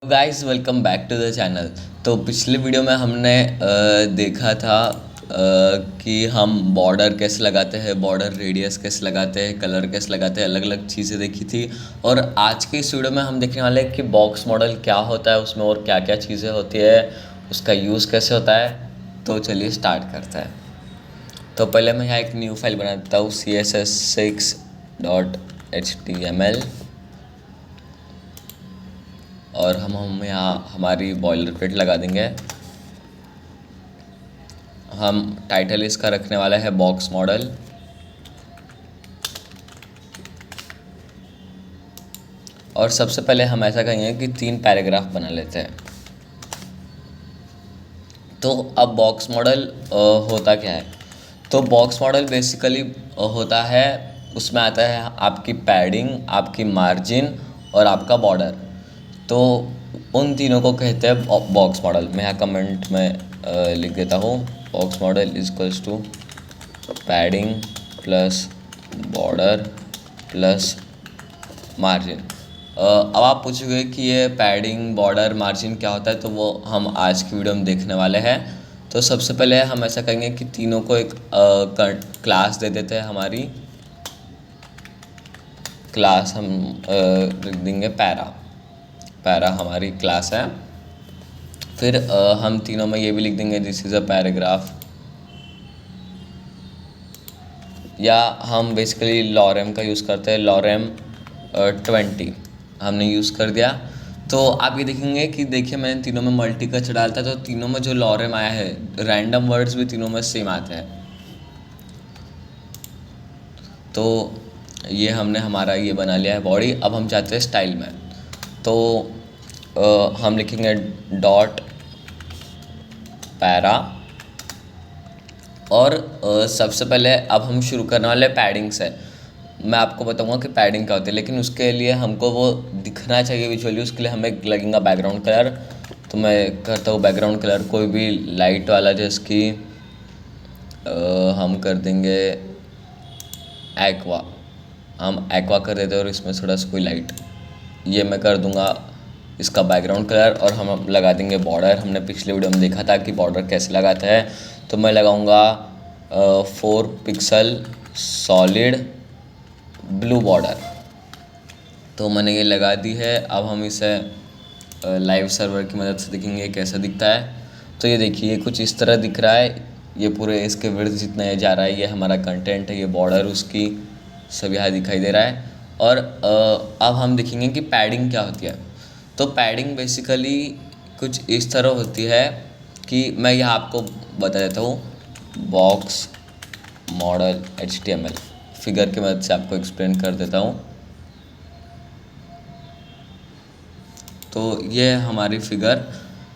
Guys welcome back to the channel. तो पिछले video में हमने देखा था कि हम बॉर्डर कैसे लगाते हैं, बॉर्डर रेडियस कैसे लगाते हैं, कलर कैसे लगाते हैं, अलग अलग चीज़ें देखी थी। और आज के इस वीडियो में हम देखने वाले हैं कि बॉक्स मॉडल क्या होता है, उसमें और क्या क्या चीज़ें होती है, उसका यूज़ कैसे होता है। तो चलिए स्टार्ट करते हैं। तो पहले मैं यहाँ एक न्यू फाइल बना देता हूँ css6.html और हम यहाँ हमारी बॉयलर प्लेट लगा देंगे। हम टाइटल इसका रखने वाला है बॉक्स मॉडल। और सबसे पहले हम ऐसा करेंगे कि 3 पैराग्राफ बना लेते हैं। तो अब बॉक्स मॉडल होता क्या है? तो बॉक्स मॉडल बेसिकली होता है, उसमें आता है आपकी पैडिंग, आपकी मार्जिन और आपका बॉर्डर। तो उन तीनों को कहते हैं बॉक्स मॉडल। मैं यहाँ कमेंट में लिख देता हूँ, box model is equals to padding plus border plus margin. अब आप पूछोगे कि ये पैडिंग, बॉर्डर, मार्जिन क्या होता है, तो वो हम आज की वीडियो में देखने वाले हैं। तो सबसे पहले हम ऐसा करेंगे कि तीनों को एक क्लास दे देते हैं। हमारी क्लास हम लिख देंगे पैरा हमारी क्लास है। फिर हम तीनों में ये भी लिख देंगे दिस इज़ अ पैराग्राफ, या हम बेसिकली लॉरेम का यूज़ करते हैं, लॉरेम 20 हमने यूज़ कर दिया। तो आप ये देखेंगे कि देखिए मैंने तीनों में मल्टी कच डालता है, तो तीनों में जो लॉरेम आया है, रैंडम वर्ड्स भी तीनों में सेम आते हैं। तो ये हमने हमारा ये बना लिया है बॉडी। अब हम चाहते हैं स्टाइल में, तो हम लिखेंगे डॉट पैरा। और सबसे पहले अब हम शुरू करने वाले पैडिंग से। मैं आपको बताऊंगा कि पैडिंग क्या होती है, लेकिन उसके लिए हमको वो दिखना चाहिए विजुअली। उसके लिए हमें लगेगा बैकग्राउंड कलर। तो मैं करता हूँ बैकग्राउंड कलर कोई भी लाइट वाला, जैसे कि हम कर देंगे एक्वा। हम एक्वा कर देते हैं और इसमें थोड़ा सा कोई लाइट, ये मैं कर दूंगा इसका बैकग्राउंड कलर। और हम लगा देंगे बॉर्डर। हमने पिछले वीडियो में देखा था कि बॉर्डर कैसे लगाते हैं। तो मैं लगाऊंगा 4 पिक्सल सॉलिड ब्लू बॉर्डर। तो मैंने ये लगा दी है। अब हम इसे लाइव सर्वर की मदद से देखेंगे कैसा दिखता है। तो ये देखिए कुछ इस तरह दिख रहा है। ये पूरे इसके विड्थ जितना ये जा रहा है, ये हमारा कंटेंट है, ये बॉर्डर उसकी सब यहाँ दिखाई दे रहा है। और अब हम देखेंगे कि पैडिंग क्या होती है। तो पैडिंग बेसिकली कुछ इस तरह होती है कि मैं यहाँ आपको बता देता हूँ। बॉक्स मॉडल HTML फिगर की मदद से आपको एक्सप्लेन कर देता हूँ। तो ये हमारी फिगर।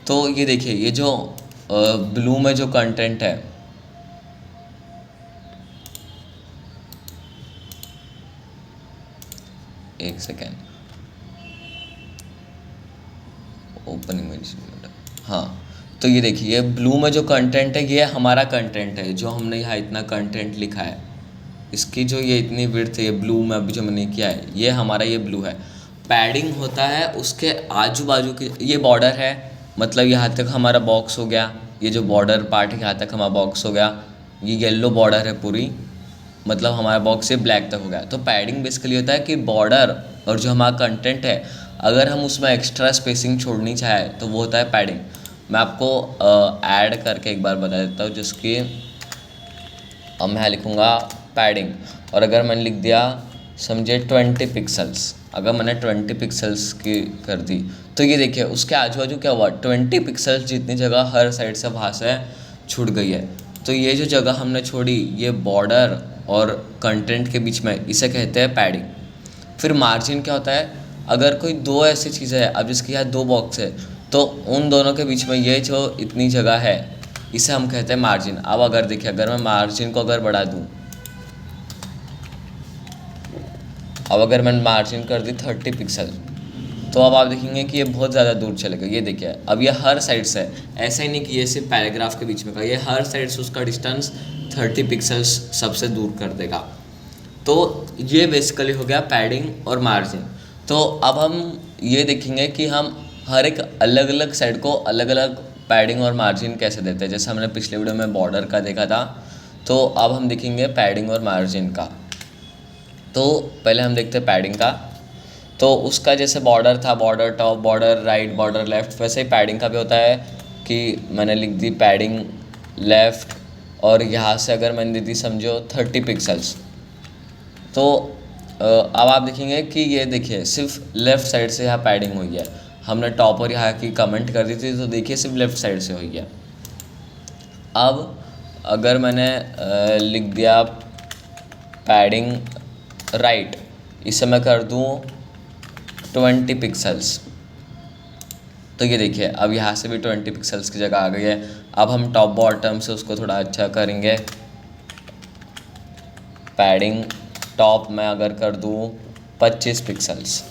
तो ये देखिए, ये जो ब्लू में जो कंटेंट है, एक सेकेंड, ओपन इमेज, हाँ। तो ये देखिए, ये ब्लू में जो कंटेंट है, ये हमारा कंटेंट है जो हमने यहाँ इतना कंटेंट लिखा है। इसकी जो ये इतनी विड्थ है, ये ब्लू में अभी जो मैंने किया है, ये हमारा ये ब्लू है। पैडिंग होता है उसके आजू बाजू के, ये बॉर्डर है, मतलब यहाँ तक हमारा बॉक्स हो गया। ये जो बॉर्डर पार्ट है, यहाँ तक हमारा बॉक्स हो गया। ये येलो बॉर्डर है पूरी, मतलब हमारा बॉक्स से ब्लैक तक हो गया। तो पैडिंग बेसिकली होता है कि बॉर्डर और जो हमारा कंटेंट है, अगर हम उसमें एक्स्ट्रा स्पेसिंग छोड़नी चाहें तो वो होता है पैडिंग। मैं आपको ऐड करके एक बार बता देता हूँ, जिसकी अब मैं लिखूँगा पैडिंग। और अगर मैंने लिख दिया समझे 20 पिक्सल्स, अगर मैंने 20 पिक्सल्स की कर दी, तो ये देखिए उसके आजू बाजू क्या हुआ, 20 पिक्सल्स जितनी जगह हर साइड से वहाँ से छूट गई है। तो ये जो जगह हमने छोड़ी, ये बॉर्डर और कंटेंट के बीच में, इसे कहते हैं पैडिंग। फिर मार्जिन क्या होता है, अगर कोई दो ऐसी चीज़ें हैं, अब जिसके यहाँ 2 बॉक्स है, तो उन दोनों के बीच में ये जो इतनी जगह है, इसे हम कहते हैं मार्जिन। अब अगर देखिए, अगर मैं मार्जिन को अगर बढ़ा दूँ, अब अगर मैंने मार्जिन कर दी 30 पिक्सल, तो अब आप देखेंगे कि ये बहुत ज़्यादा दूर चलेगा। ये देखिए, अब ये हर साइड से, ऐसा ही नहीं कि ये सिर्फ पैराग्राफ के बीच में का, ये हर साइड से उसका डिस्टेंस 30 पिक्सल्स सबसे दूर कर देगा। तो ये बेसिकली हो गया पैडिंग और मार्जिन। तो अब हम ये देखेंगे कि हम हर एक अलग अलग साइड को अलग अलग पैडिंग और मार्जिन कैसे देते हैं। जैसे हमने पिछले वीडियो में बॉर्डर का देखा था, तो अब हम देखेंगे पैडिंग और मार्जिन का। तो पहले हम देखते हैं पैडिंग का। तो उसका जैसे बॉर्डर था, border top, border right, border left, वैसे ही पैडिंग का भी होता है कि मैंने लिख दी पैडिंग लेफ़्ट, और यहाँ से अगर मैंने दी समझो 30 पिक्सल्स। तो अब आप देखेंगे कि ये देखिए सिर्फ लेफ़्ट साइड से यहाँ पैडिंग हुई है। हमने टॉप और यहाँ की कमेंट कर दी थी, तो देखिए सिर्फ लेफ़्ट साइड से हुई है। अब अगर मैंने लिख दिया पैडिंग राइट, इसे मैं कर दूँ 20 पिक्सल्स, तो ये देखिए अब यहाँ से भी 20 पिक्सल्स की जगह आ गई है। अब हम टॉप बॉटम से उसको थोड़ा अच्छा करेंगे। पैडिंग टॉप में अगर कर दूँ 25 पिक्सल्स,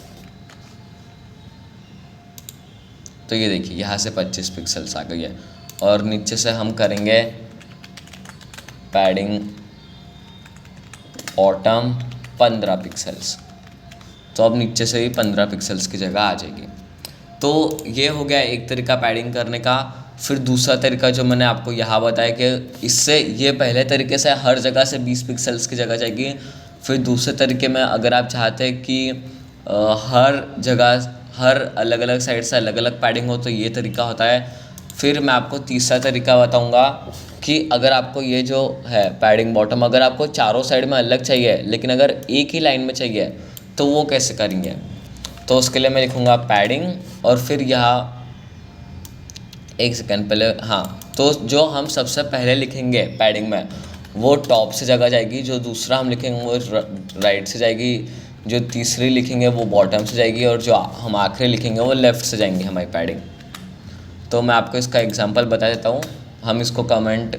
तो ये देखिए यहाँ से 25 पिक्सल्स आ गई है। और नीचे से हम करेंगे पैडिंग बॉटम 15 पिक्सल्स, तो अब नीचे से ही 15 पिक्सल्स की जगह आ जाएगी। तो ये हो गया एक तरीका पैडिंग करने का। फिर दूसरा तरीका जो मैंने आपको यहाँ बताया कि इससे ये पहले तरीके से हर जगह से 20 पिक्सल्स की जगह जाएगी। फिर दूसरे तरीके में अगर आप चाहते हैं कि हर जगह हर अलग अलग साइड से अलग अलग पैडिंग हो, तो ये तरीका होता है। फिर मैं आपको तीसरा तरीका बताऊंगा कि अगर आपको ये जो है पैडिंग बॉटम, अगर आपको चारों साइड में अलग चाहिए लेकिन अगर एक ही लाइन में चाहिए, तो वो कैसे करेंगे। तो उसके लिए मैं लिखूँगा पैडिंग और फिर यहाँ एक सेकेंड पहले, हाँ, तो जो हम सबसे पहले लिखेंगे पैडिंग में वो टॉप से जगह जाएगी, जो दूसरा हम लिखेंगे वो राइट से जाएगी, जो तीसरी लिखेंगे वो बॉटम से जाएगी, और जो हम आखिरी लिखेंगे वो लेफ़्ट से जाएंगी हमारी पैडिंग। तो मैं आपको इसका एग्जांपल बता देता हूँ। हम इसको कमेंट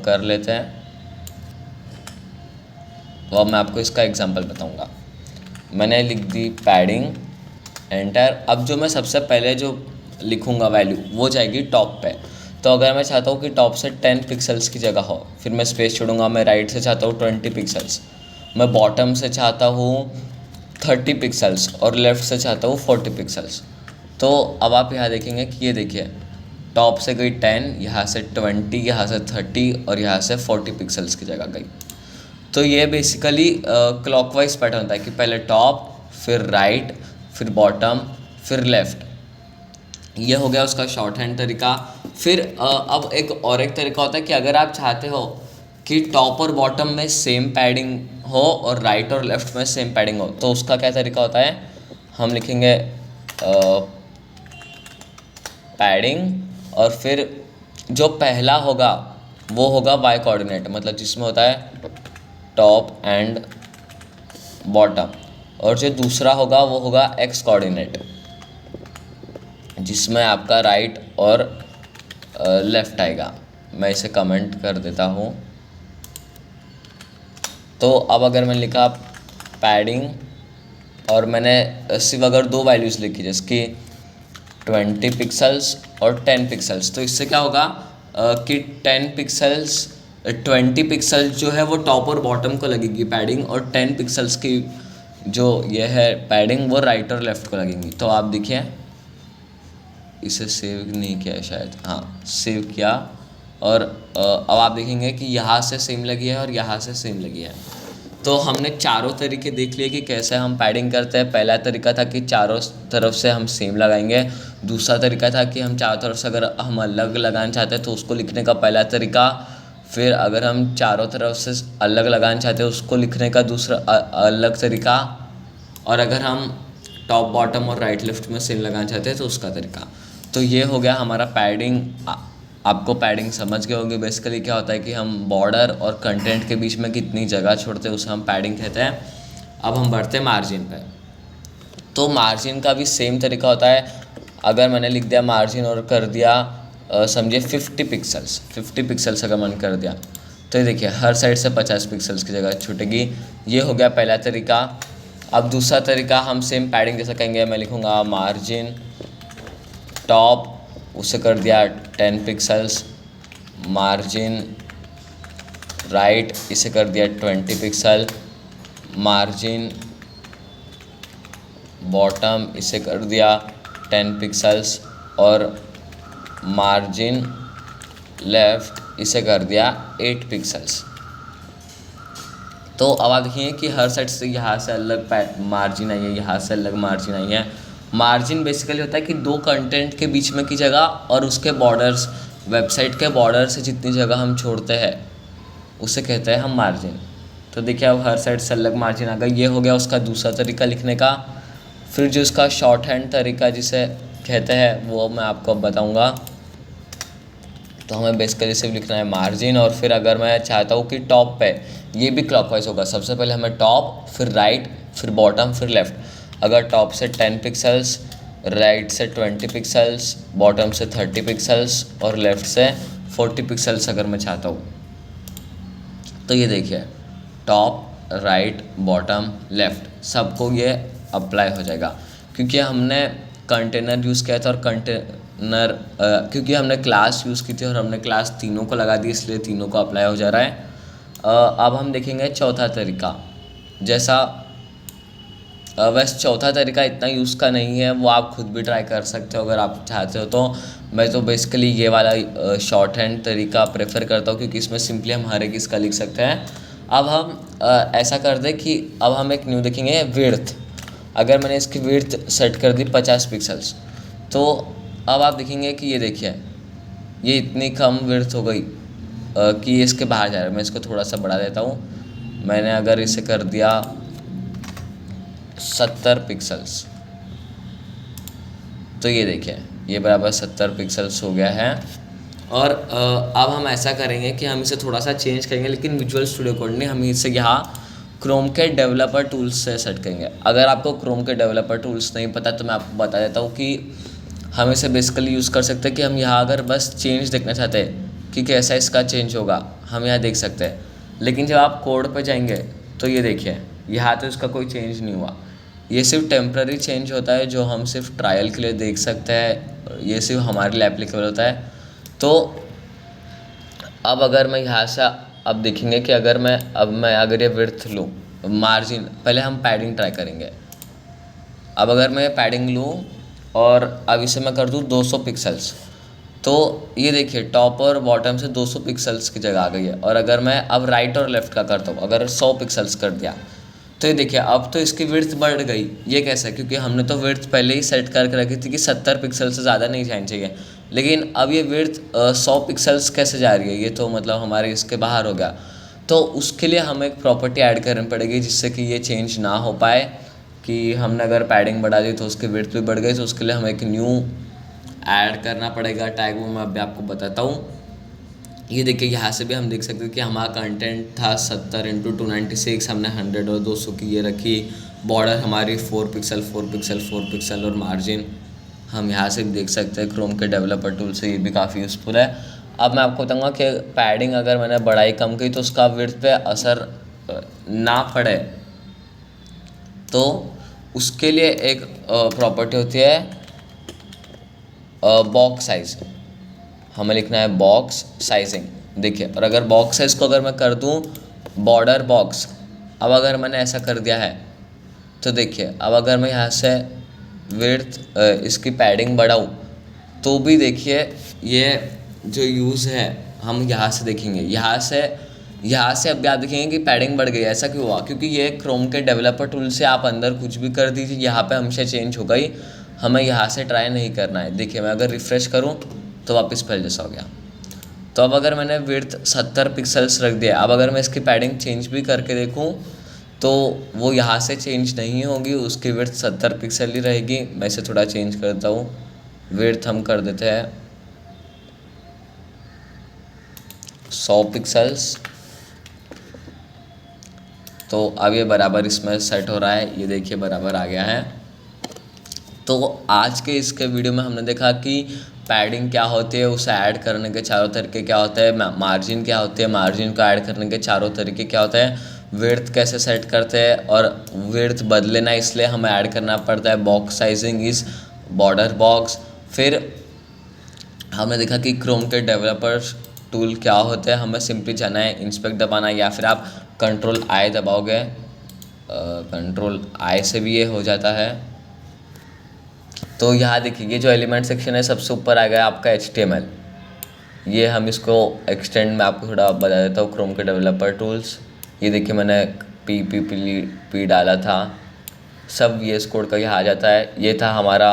कर लेते हैं। तो अब मैं आपको इसका एग्जांपल बताऊँगा। मैंने लिख दी पैडिंग, एंटर। अब जो मैं सबसे पहले जो लिखूँगा वैल्यू वो जाएगी टॉप पे। तो अगर मैं चाहता हूँ कि टॉप से 10 पिक्सल्स की जगह हो, फिर मैं स्पेस छोड़ूंगा। मैं राइट से चाहता हूँ 20 पिक्सल्स, मैं बॉटम से चाहता हूँ 30 पिक्सल्स, और लेफ़्ट से चाहता हूँ 40 पिक्सल्स। तो अब आप यहाँ देखेंगे कि ये देखिए टॉप से गई 10, यहाँ से 20, यहाँ से 30 और यहाँ से 40 पिक्सल्स की जगह गई। तो ये बेसिकली क्लॉकवाइज पैटर्न होता है कि पहले टॉप, फिर राइट, फिर बॉटम, फिर लेफ़्ट। ये हो गया उसका शॉर्ट हैंड तरीका। फिर अब एक तरीका होता है कि अगर आप चाहते हो कि टॉप और बॉटम में सेम पैडिंग हो और राइट और लेफ़्ट में सेम पैडिंग हो, तो उसका क्या तरीका होता है। हम लिखेंगे पैडिंग और फिर जो पहला होगा वो होगा वाई कोऑर्डिनेट, मतलब जिसमें होता है टॉप एंड बॉटम, और जो दूसरा होगा वो होगा एक्स कोऑर्डिनेट, जिसमें आपका राइट और लेफ़्ट आएगा। मैं इसे कमेंट कर देता हूँ। तो अब अगर मैंने लिखा पैडिंग और मैंने सिर्फ अगर दो वैल्यूज़ लिखी जैसे कि 20 पिक्सल्स और 10 पिक्सल्स, तो इससे क्या होगा कि 10 पिक्सल्स 20 पिक्सल जो है वो टॉप और बॉटम को लगेगी पैडिंग, और 10 पिक्सल्स की जो ये है पैडिंग वो राइट और लेफ़्ट को लगेंगी। तो आप देखिए, इसे सेव नहीं किया है शायद, हाँ सेव किया, और अब आप देखेंगे कि यहाँ से सेम लगी है और यहाँ से सेम लगी है। तो हमने चारों तरीके देख लिए कि कैसे हम पैडिंग करते हैं। पहला तरीका था कि चारों तरफ से हम सेम लगाएंगे। दूसरा तरीका था कि हम चारों तरफ से अगर हम अलग लगाना चाहते हैं तो उसको लिखने का पहला तरीका। फिर अगर हम चारों तरफ से अलग लगाना चाहते हैं उसको लिखने का दूसरा अलग तरीका। और अगर हम टॉप बॉटम और राइट लेफ्ट में सेम लगाना चाहते हैं तो उसका तरीका। तो ये हो गया हमारा पैडिंग। आपको पैडिंग समझ गए होंगे बेसिकली क्या होता है कि हम बॉर्डर और कंटेंट के बीच में कितनी जगह छोड़ते हैं उसे हम पैडिंग कहते हैं। अब हम बढ़ते हैं मार्जिन पे। तो मार्जिन का भी सेम तरीका होता है। अगर मैंने लिख दिया मार्जिन और कर दिया समझिए 50 पिक्सल्स अगर मैंने कर दिया, तो ये देखिए हर साइड से 50 पिक्सल्स की जगह छूटेगी। ये हो गया पहला तरीका। अब दूसरा तरीका हम सेम पैडिंग जैसा कहेंगे। मैं लिखूँगा मार्जिन टॉप, उसे कर दिया 10 पिक्सल्स, मार्जिन राइट इसे कर दिया 20 पिक्सल, मार्जिन बॉटम इसे कर दिया 10 पिक्सल्स और मार्जिन लेफ़्ट इसे कर दिया 8 पिक्सल्स। तो अब आप देखिए कि हर साइड से यहाँ से अलग मार्जिन आई है, यहाँ से अलग मार्जिन आई है। मार्जिन बेसिकली होता है कि दो कंटेंट के बीच में की जगह और उसके बॉर्डर्स, वेबसाइट के बॉर्डर से जितनी जगह हम छोड़ते हैं उसे कहते हैं हम मार्जिन। तो देखिए अब हर साइड से अलग मार्जिन आ गया। ये हो गया उसका दूसरा तरीका लिखने का। फिर जो उसका शॉर्ट हैंड तरीका जिसे कहते हैं वो मैं आपको अब बताऊँगा। तो हमें बेसिकली सिर्फ लिखना है मार्जिन, और फिर अगर मैं चाहता हूँ कि टॉप पे, ये भी क्लॉकवाइज होगा, सबसे पहले हमें टॉप, फिर राइट, फिर बॉटम, फिर लेफ़्ट। अगर टॉप से 10 पिक्सल्स, राइट से 20 पिक्सल्स, बॉटम से 30 पिक्सल्स और लेफ़्ट से 40 पिक्सल्स अगर मैं चाहता हूँ, तो ये देखिए टॉप, राइट, बॉटम, लेफ़्ट सबको ये अप्लाई हो जाएगा। क्योंकि हमने कंटेनर यूज़ किया था और कंटेनर क्योंकि हमने क्लास यूज़ की थी और हमने क्लास तीनों को लगा दी, इसलिए तीनों को अप्लाई हो जा रहा है। अब हम देखेंगे चौथा तरीका। जैसा वैसे चौथा तरीका इतना यूज़ का नहीं है, वो आप खुद भी ट्राई कर सकते हो अगर आप चाहते हो तो। मैं तो बेसिकली ये वाला शॉर्ट हैंड तरीका प्रेफर करता हूँ, क्योंकि इसमें सिंपली हम हर एक इसका लिख सकते हैं। अब हम ऐसा कर दें कि अब हम एक न्यू देखेंगे विड्थ। अगर मैंने इसकी विड्थ सेट कर दी 50 पिक्सल्स, तो अब आप देखेंगे कि ये देखिए ये इतनी कम विड्थ हो गई कि ये इसके बाहर जा रहा है। मैं इसको थोड़ा सा बढ़ा देता हूँ। मैंने अगर इसे कर दिया 70 पिक्सल्स, तो ये देखिए ये बराबर 70 पिक्सल्स हो गया है। और अब हम ऐसा करेंगे कि हम इसे थोड़ा सा चेंज करेंगे, लेकिन विजुअल स्टूडियो कोड नहीं, हम इसे यहाँ क्रोम के डेवलपर टूल्स से सेट करेंगे। अगर आपको क्रोम के डेवलपर टूल्स नहीं पता तो मैं आपको बता देता हूँ कि हम इसे बेसिकली यूज़ कर सकते हैं कि हम यहाँ अगर बस चेंज देखना चाहते हैं कि कैसा इसका चेंज होगा, हम यहाँ देख सकते हैं। लेकिन जब आप कोड पे जाएंगे तो ये देखिए यहाँ तो इसका कोई चेंज नहीं हुआ। ये सिर्फ टेम्प्ररी चेंज होता है जो हम सिर्फ ट्रायल के लिए देख सकते हैं, ये सिर्फ हमारे लिए एप्लीकेबल होता है। तो अब अगर मैं यहाँ से अब देखेंगे कि अगर मैं ये विड्थ लूँ, मार्जिन, पहले हम पैडिंग ट्राई करेंगे। अब अगर मैं पैडिंग लूँ और अब इसे मैं कर दूँ 200 पिक्सल्स, तो ये देखिए टॉप और बॉटम से 200 पिक्सल्स की जगह आ गई है। और अगर मैं अब राइट और लेफ़्ट का करता हूँ, अगर 100 पिक्सल्स कर दिया, तो ये देखिए अब तो इसकी विड्थ बढ़ गई। ये कैसे? क्योंकि हमने तो विड्थ पहले ही सेट करके रखी थी कि 70 पिक्सल से ज़्यादा नहीं जानी चाहिए। लेकिन अब ये विड्थ 100 पिक्सल्स कैसे जा रही है? ये तो मतलब हमारे इसके बाहर हो गया। तो उसके लिए हमें एक प्रॉपर्टी ऐड करनी पड़ेगी जिससे कि ये चेंज ना हो पाए, कि हमने अगर पैडिंग बढ़ा दी तो उसकी विड्थ भी बढ़ गई। तो उसके लिए हमें एक न्यू ऐड करना पड़ेगा टैग, वो मैं अभी आपको बताता हूँ। ये देखिए यहाँ से भी हम देख सकते हैं कि हमारा कंटेंट था 70x296, हमने 100 और 200 की ये रखी। बॉर्डर हमारी 4 पिक्सल 4 पिक्सल 4 पिक्सल और मार्जिन हम यहाँ से भी देख सकते हैं क्रोम के डेवलपर टूल से, ये भी काफ़ी यूज़फुल है। अब मैं आपको बताऊँगा कि पैडिंग अगर मैंने बढ़ाई कम की तो उसका विड्थ पे असर ना पड़े, तो उसके लिए एक प्रॉपर्टी होती है बॉक्स साइज़। हमें लिखना है बॉक्स साइजिंग। देखिए, और अगर बॉक्स साइज़ को अगर मैं कर दूं बॉर्डर बॉक्स, अब अगर मैंने ऐसा कर दिया है तो देखिए अब अगर मैं यहाँ से विड्थ इसकी पैडिंग बढ़ाऊँ तो भी देखिए ये जो यूज़ है हम यहाँ से देखेंगे, यहाँ से अब आप देखेंगे कि पैडिंग बढ़ गई। ऐसा क्यों हुआ? क्योंकि ये क्रोम के डेवलपर टूल से आप अंदर कुछ भी कर दीजिए, यहाँ पे हमेशा चेंज हो गई। हमें यहाँ से ट्राई नहीं करना है। देखिए मैं अगर रिफ़्रेश करूँ तो वापस पहले जैसा हो गया। तो अब अगर मैंने विड्थ 70 पिक्सल्स रख दिया, अब अगर मैं इसकी पैडिंग चेंज भी करके देखूँ तो वो यहाँ से चेंज नहीं होगी, उसकी विड्थ 70 पिक्सल ही रहेगी। मैं इसे थोड़ा चेंज करता हूँ, विड्थ हम कर देते हैं 100 पिक्सल्स। तो अब ये बराबर इसमें सेट हो रहा है, ये देखिए बराबर आ गया है। तो आज के इसके वीडियो में हमने देखा कि पैडिंग क्या होती है, उसे ऐड करने के चारों तरीके क्या होते हैं, मार्जिन क्या होती है, मार्जिन को ऐड करने के चारों तरीके क्या होते हैं, विड्थ कैसे सेट करते हैं, और विड्थ बदले ना इसलिए हमें ऐड करना पड़ता है box sizing is border box. फिर हमने देखा कि क्रोम के डेवलपर टूल क्या होते हैं, हमें सिंपली जाना है इंस्पेक्ट दबाना, या फिर आप कंट्रोल आई दबाओगे, कंट्रोल आई से भी ये हो जाता है। तो यहाँ देखिए ये जो एलिमेंट सेक्शन है सबसे ऊपर आ गया आपका HTML। ये हम इसको एक्सटेंड में आपको थोड़ा बता देता हूँ, क्रोम के डेवलपर टूल्स। ये देखिए मैंने पी डाला था, सब VS कोड का यहाँ आ जाता है। ये था हमारा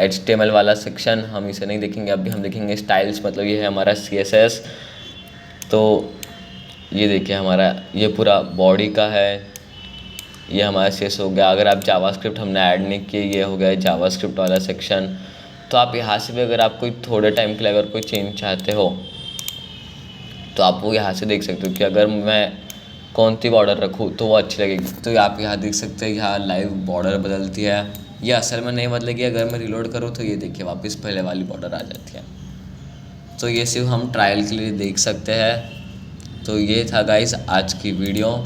HTML वाला सेक्शन, हम इसे नहीं देखेंगे अभी, हम देखेंगे स्टाइल्स, मतलब ये है हमारा CSS। तो ये देखिए हमारा ये पूरा बॉडी का है, ये हमारा CSS हो गया। अगर आप जावास्क्रिप्ट हमने ऐड नहीं किए, ये हो गया जावास्क्रिप्ट वाला सेक्शन। तो आप यहाँ से भी अगर आप कोई थोड़े टाइम के लिए अगर कोई चेंज चाहते हो तो आप वो यहाँ से देख सकते हो कि अगर मैं कौन सी बॉर्डर रखूँ तो वो अच्छी लगेगी। तो आप यहाँ देख सकते हैं यहाँ लाइव बॉर्डर बदलती है, ये असल में नहीं बदलेगी। अगर मैं रिलोड करूँ तो ये देखिए वापस पहले वाली बॉर्डर आ जाती है। तो ये सिर्फ हम ट्रायल के लिए देख सकते हैं। तो ये था गाइस आज की वीडियो,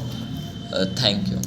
थैंक यू।